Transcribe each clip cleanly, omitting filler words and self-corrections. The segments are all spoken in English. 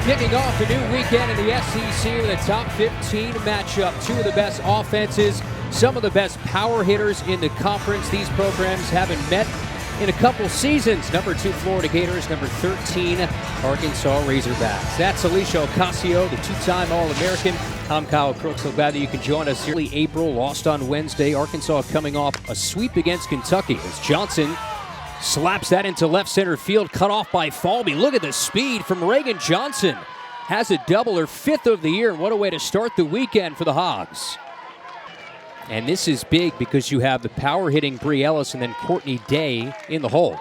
Kicking off a new weekend in the SEC with a top 15 matchup. Two of the best offenses, some of the best power hitters in the conference. These programs haven't met in a couple seasons. Number 2 Florida Gators, number 13 Arkansas Razorbacks. That's Alicia Ocasio, the two-time All-American. I'm Kyle Crooks. So glad that you can join us here. April lost on Wednesday. Arkansas coming off a sweep against Kentucky as Johnson slaps that into left center field, cut off by Falby. Look at the speed from Reagan Johnson. Has a double, her 5th of the year, and what a way to start the weekend for the Hogs. And this is big because you have the power-hitting Bri Ellis and then Courtney Day in the hole.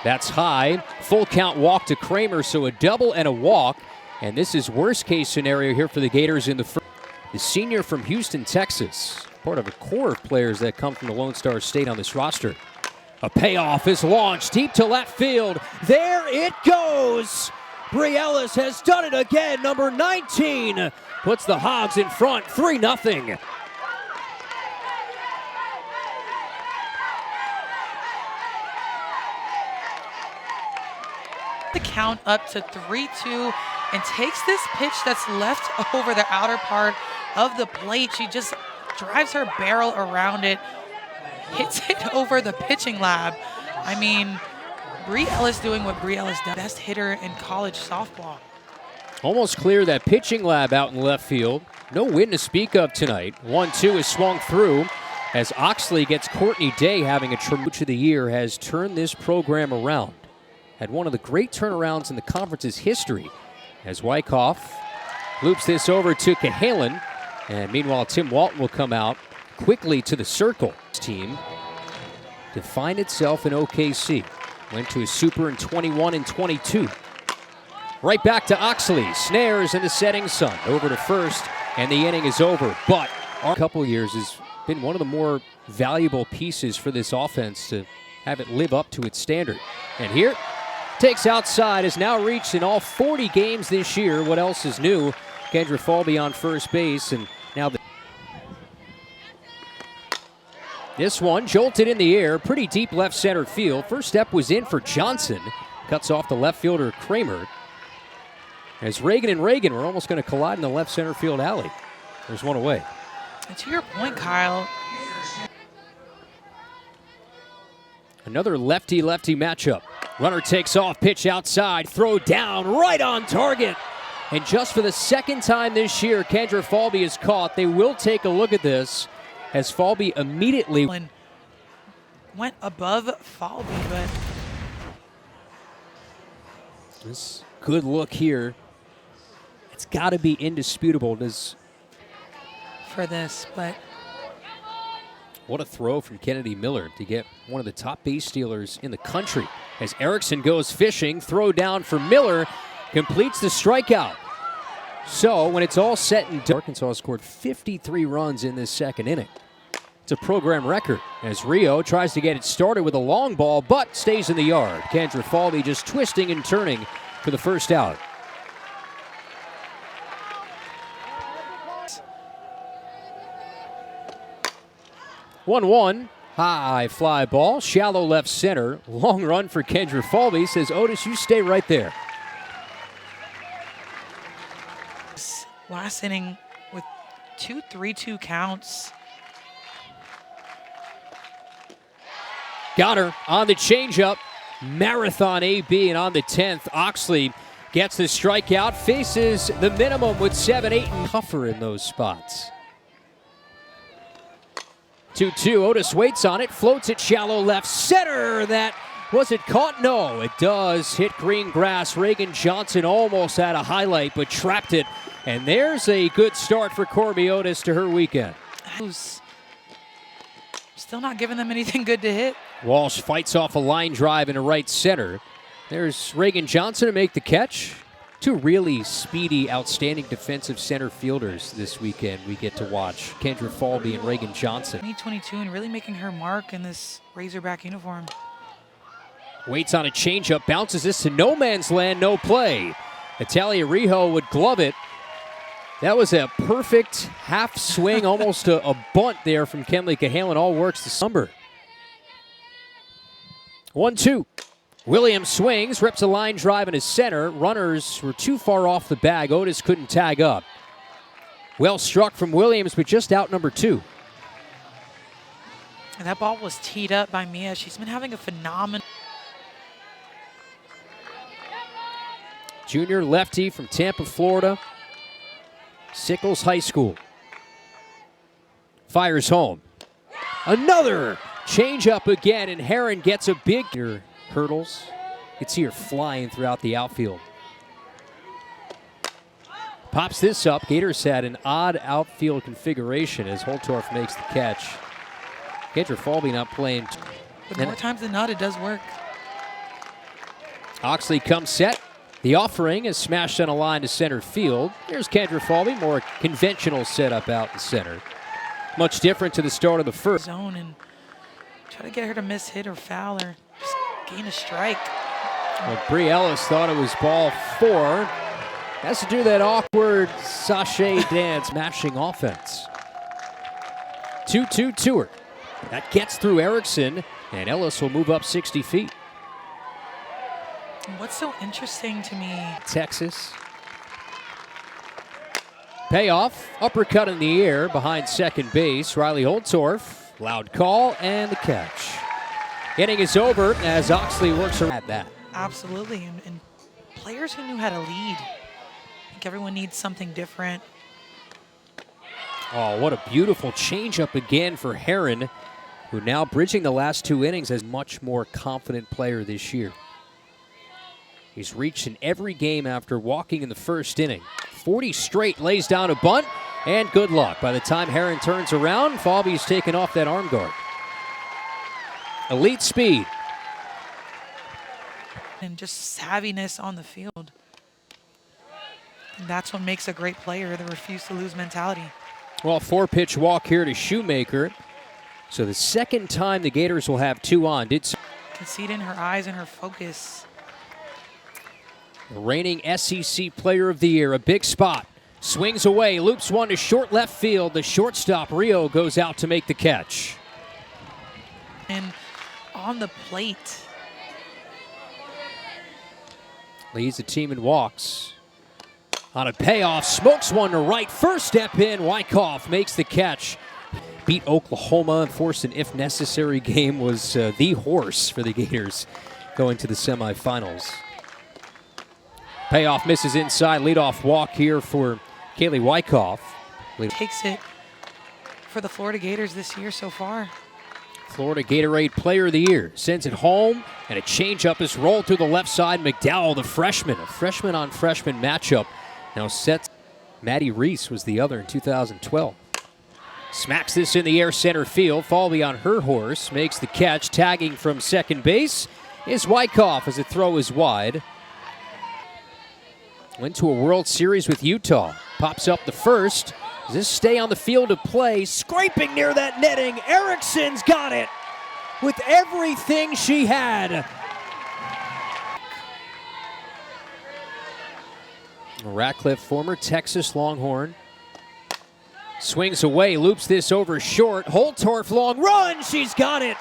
That's high. Full count walk to Kramer, so a double and a walk. And this is worst-case scenario here for the Gators in the first. The senior from Houston, Texas, part of a core of players that come from the Lone Star State on this roster. A payoff is launched deep to left field. There it goes. Bri Ellis has done it again. Number 19 puts the Hogs in front, 3-0. The count up to 3-2 and takes this pitch that's left over the outer part of the plate. She just drives her barrel around it, hits it over the pitching lab. I mean, Bri Ellis doing what Bri Ellis does. Best hitter in college softball. Almost clear that pitching lab out in left field. No win to speak of tonight. 1-2 is swung through as Oxley gets Courtney Day having a tremendous of the year, has turned this program around. Had one of the great turnarounds in the conference's history as Wyckoff loops this over to Cahalan. And meanwhile, Tim Walton will come out quickly to the circle. Team to find itself in OKC. Went to a super in 21 and 22. Right back to Oxley. Snares in the setting sun. Over to first, and the inning is over. But a couple of years has been one of the more valuable pieces for this offense to have it live up to its standard. And here, takes outside, has now reached in all 40 games this year. What else is new? Kendra Falby on first base, and now this one jolted in the air, pretty deep left center field. First step was in for Johnson. Cuts off the left fielder Kramer. As Reagan and Reagan were almost going to collide in the left center field alley. There's one away. And to your point, Kyle. Another lefty-lefty matchup. Runner takes off, pitch outside, throw down, right on target. And just for the second time this year, Kendra Falby is caught. They will take a look at this as Falby immediately went above Falby, but this good look here. It's got to be indisputable. For this, but what a throw from Kennedy Miller to get one of the top base stealers in the country. As Erickson goes fishing, throw down for Miller, completes the strikeout. So when it's all said and done, Arkansas scored 53 runs in this second inning. It's a program record as Rio tries to get it started with a long ball, but stays in the yard. Kendra Falby just twisting and turning for the first out. One, high fly ball, shallow left center. Long run for Kendra Falby. Says, Otis, you stay right there. Last inning with 2 3-2 counts. Got her on the changeup. Marathon AB, and on the 10th, Oxley gets the strikeout, faces the minimum with 7, 8, and tougher in those spots. 2-2, Otis waits on it, floats it shallow left center. That, was it caught? No, it does hit green grass. Reagan Johnson almost had a highlight, but trapped it. And there's a good start for Corby Otis to her weekend. Who's still not giving them anything good to hit. Walsh fights off a line drive into right center. There's Reagan Johnson to make the catch. Two really speedy, outstanding defensive center fielders this weekend we get to watch. Kendra Falby and Reagan Johnson. 2022 and really making her mark in this Razorback uniform. Waits on a changeup, bounces this to no man's land, no play. Natalia Rijo would glove it. That was a perfect half swing, almost a bunt there from Kenley Cahalan. All works the number. 1-2. Williams swings, rips a line drive in his center. Runners were too far off the bag. Otis couldn't tag up. Well struck from Williams, but just out number 2. And that ball was teed up by Mia. She's been having a phenomenal. Junior lefty from Tampa, Florida. Sickles High School. Fires home. Another change up again, and Herron gets a big hurdles. You can see her flying throughout the outfield. Pops this up. Gators had an odd outfield configuration as Holtorf makes the catch. Kendra Falvey not playing. But more times than not, it does work. Oxley comes set. The offering is smashed on a line to center field. There's Kendra Falvey, more conventional setup out in center. Much different to the start of the first. Zone and try to get her to miss hit or foul or just gain a strike. Well, Bree Ellis thought it was ball 4. Has to do that awkward sachet dance, mashing offense. 2-2 to her. That gets through Erickson, and Ellis will move up 60 feet. What's so interesting to me? Texas. Payoff, uppercut in the air behind second base. Riley Holtorf, loud call, and the catch. Inning is over as Oxley works around that. Absolutely, and players who knew how to lead. I think everyone needs something different. Oh, what a beautiful changeup again for Herron, who now bridging the last 2 innings as much more confident player this year. He's reached in every game after walking in the first inning. 40 straight, lays down a bunt, and good luck. By the time Herron turns around, Falvey's taken off that arm guard. Elite speed. And just savviness on the field. And that's what makes a great player, the refuse to lose mentality. Well, 4-pitch walk here to Shoemaker. So the second time the Gators will have 2 on. You can see it in her eyes and her focus. The reigning SEC Player of the Year, a big spot. Swings away, loops one to short left field. The shortstop, Rio, goes out to make the catch. And on the plate. Leads the team in walks. On a payoff, smokes one to right. First step in, Wyckoff makes the catch. Beat Oklahoma and forced an if necessary game. Was the horse for the Gators going to the semifinals. Payoff misses inside. Leadoff walk here for Kaylee Wyckoff. Takes it for the Florida Gators this year so far. Florida Gatorade Player of the Year. Sends it home, and a changeup is rolled to the left side. McDowell, the freshman. A freshman-on-freshman matchup. Now sets. Maddie Reese was the other in 2012. Smacks this in the air center field. Falvey on her horse. Makes the catch. Tagging from second base is Wyckoff as the throw is wide. Went to a World Series with Utah. Pops up the first. Does this stay on the field of play? Scraping near that netting. Erickson's got it with everything she had. Ratcliffe, former Texas Longhorn. Swings away, loops this over short. Holtorf, long run. She's got it.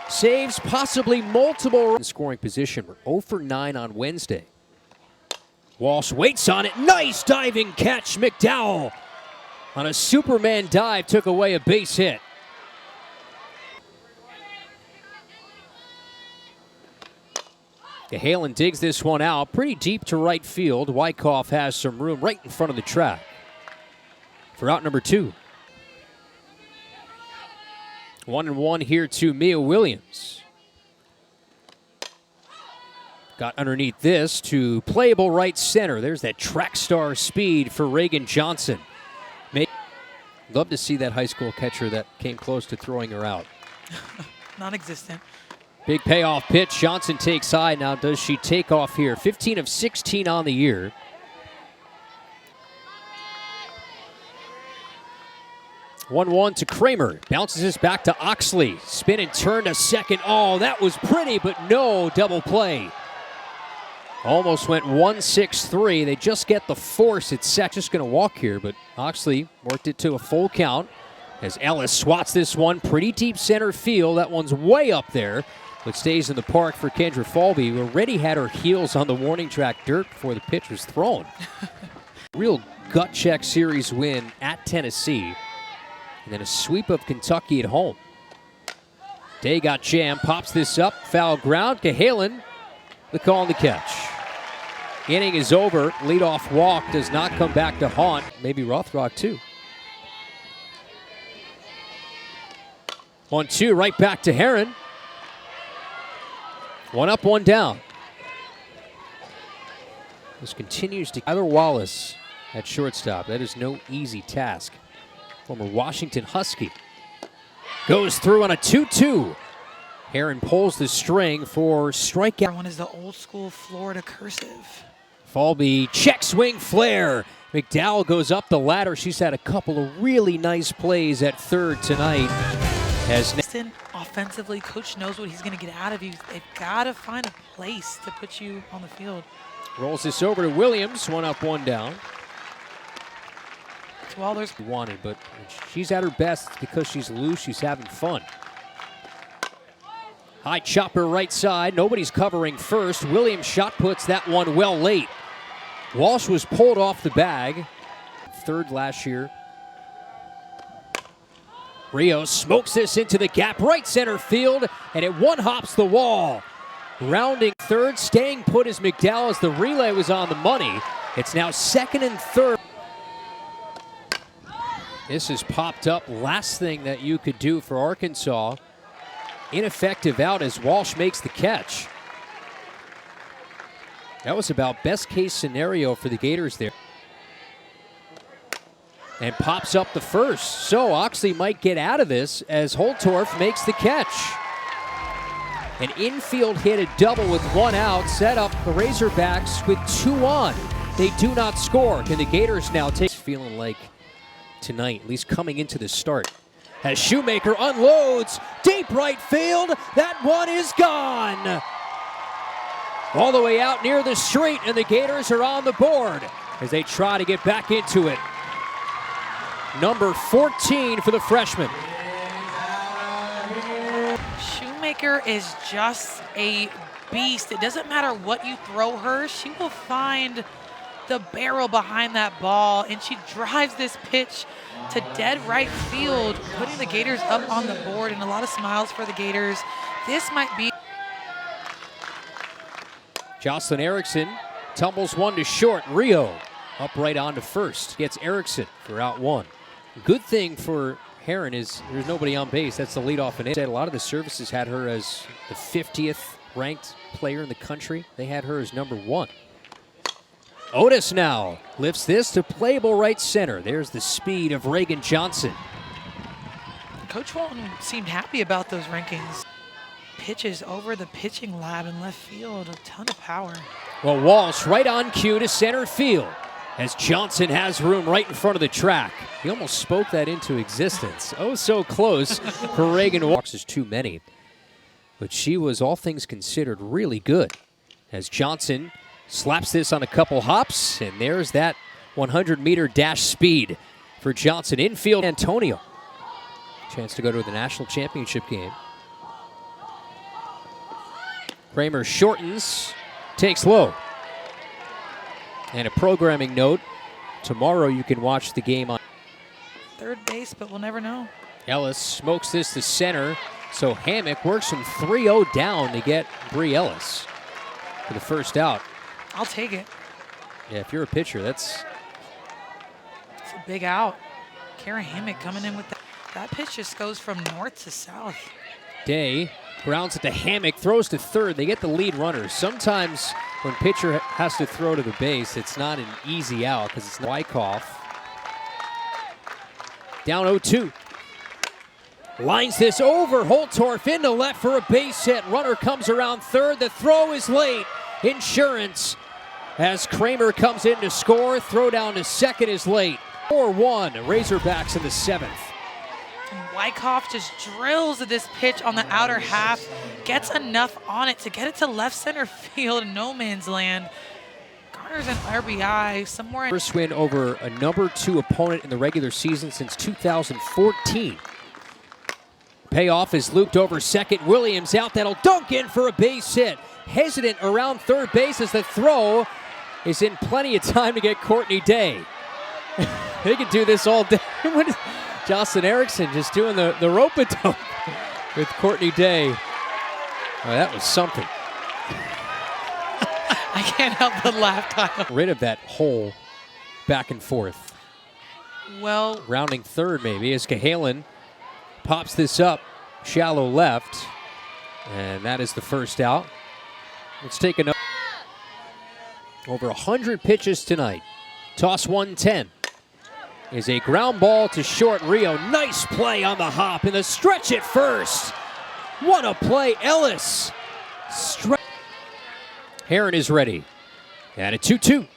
Saves possibly multiple. Scoring position. We're 0 for 9 on Wednesday. Walsh waits on it. Nice diving catch. McDowell on a Superman dive took away a base hit. Halen digs this one out pretty deep to right field. Wyckoff has some room right in front of the track for out number 2. 1-1 here to Mia Williams. Got underneath this to playable right center. There's that track star speed for Reagan Johnson. Love to see that high school catcher that came close to throwing her out. Non-existent. Big payoff pitch. Johnson takes high. Now does she take off here? 15 of 16 on the year. One to Kramer. Bounces this back to Oxley. Spin and turn to second. Oh, that was pretty, but no double play. Almost went 1-6-3. They just get the force. It's set. Just going to walk here, but Oxley worked it to a full count as Ellis swats this one pretty deep center field. That one's way up there. but stays in the park for Kendra Falby, who already had her heels on the warning track dirt before the pitch was thrown. Real gut check series win at Tennessee, and then a sweep of Kentucky at home. Day got jammed, pops this up, foul ground. Cahalan, the call on the catch. Inning is over. Leadoff walk does not come back to haunt. Maybe Rothrock too. 1-2, right back to Herron. 1 up, 1 down. This continues to Tyler Wallace at shortstop. That is no easy task. Former Washington Husky. Goes through on a 2-2. Herron pulls the string for strikeout. One is the old school Florida cursive. Falby check swing flare. McDowell goes up the ladder. She's had a couple of really nice plays at third tonight. Offensively, coach knows what he's going to get out of you. They've got to find a place to put you on the field. Rolls this over to Williams. 1 up, 1 down. Waller's wanted, but when she's at her best, it's because she's loose. She's having fun. High chopper right side. Nobody's covering first. Williams shot puts that one well late. Walsh was pulled off the bag. Third last year. Rios smokes this into the gap, right center field, and it one-hops the wall. Rounding third, staying put is McDowell as the relay was on the money. It's now second and third. This has popped up. Last thing that you could do for Arkansas. Ineffective out as Walsh makes the catch. That was about best case scenario for the Gators there. And pops up the first. So Oxley might get out of this as Holtorf makes the catch. An infield hit, a double with 1 out, set up the Razorbacks with 2 on. They do not score. Can the Gators now take? Feeling like tonight, at least coming into the start. As Shoemaker unloads, deep right field, that one is gone. All the way out near the street, and the Gators are on the board as they try to get back into it. Number 14 for the freshman. Shoemaker is just a beast. It doesn't matter what you throw her, she will find the barrel behind that ball, and she drives this pitch to dead right field, putting the Gators up on the board, and a lot of smiles for the Gators. This might be. Jocelyn Erickson tumbles one to short. Rio up right onto first. Gets Erickson for out 1. Good thing for Herron is there's nobody on base. That's the leadoff and a lot of the services had her as the 50th ranked player in the country. They had her as number 1. Otis now lifts this to playable right center. There's the speed of Reagan Johnson. Coach Walton seemed happy about those rankings. Pitches over the pitching lab in left field, a ton of power. Well, Walsh right on cue to center field as Johnson has room right in front of the track. He almost spoke that into existence. Oh, so close for Reagan. Walks is too many, but she was, all things considered, really good as Johnson slaps this on a couple hops, and there's that 100-meter dash speed for Johnson. Infield, Antonio. Chance to go to the national championship game. Kramer shortens, takes low. And a programming note, tomorrow you can watch the game on third base, but we'll never know. Ellis smokes this to center, so Hammock works from 3-0 down to get Bree Ellis for the first out. I'll take it. Yeah, if you're a pitcher, that's a big out. Kara Hammock coming in with that. That pitch just goes from north to south. Day grounds it to Hammock, throws to third. They get the lead runner. Sometimes when pitcher has to throw to the base, it's not an easy out because it's Wyckoff. Down 0-2. Lines this over. Holtorf into left for a base hit. Runner comes around third. The throw is late. Insurance as Kramer comes in to score. Throw down to second is late. 4-1. Razorbacks in the 7th. And Wyckoff just drills this pitch on the outer half. Gets enough on it to get it to left center field in no man's land. Garners an RBI somewhere. First win over a number 2 opponent in the regular season since 2014. payoff is looped over second. Williams out. That'll dunk in for a base hit. Hesitant around third base as the throw is in plenty of time to get Courtney Day. They can do this all day. What is Jocelyn Erickson just doing the rope-a-dope with Courtney Day? Oh, that was something. I can't help but laugh, Kyle. Rid of that hole back and forth. Well, Rounding third maybe as Cahalan pops this up shallow left. And that is the first out. Let's take another. Over 100 pitches tonight. Toss 110 is a ground ball to short. Rio, nice play on the hop and the stretch at first. What a play, Ellis. Heron is ready. And a 2-2.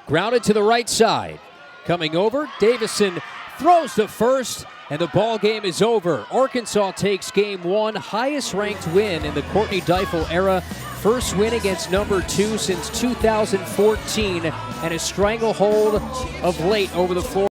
Grounded to the right side. Coming over, Davison throws to first, and the ball game is over. Arkansas takes game one, highest ranked win in the Courtney Deifel era. First win against number 2 since 2014, and a stranglehold of late over the floor.